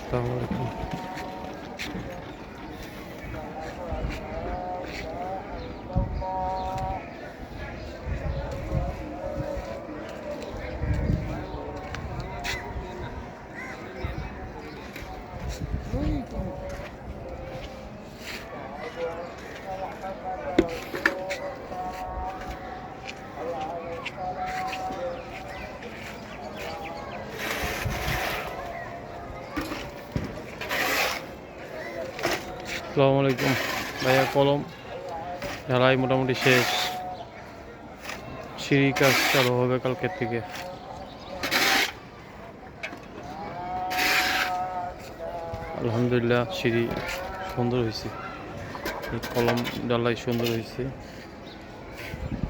আসসালামু আলাইকুম। আসসালামু আলাইকুম ভাইয়া, কলম ঢালাই মোটামুটি শেষ। সিঁড়ি কাজ চালু হবে কালকের থেকে। আলহামদুলিল্লাহ সিঁড়ি সুন্দর হয়েছে, কলম ঢালাই সুন্দর হয়েছে।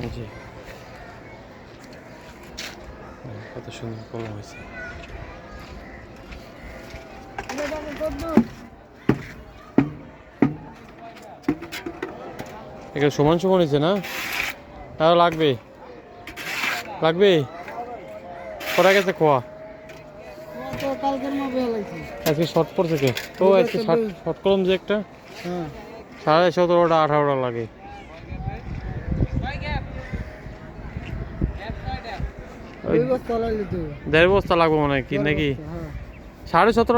এই যে কত সুন্দর কলম হয়েছে। এখানে সমান সমান হয়েছে না? আরো লাগবে লাগবে করা গেছে খোয়া আজকে শর্ট পড়ছে কে? তো আজকে শর্ট কলম যে একটা 17.5 18টা লাগে। দেড় বস্তা লাগবে মনে হয় কি নাকি? 17.5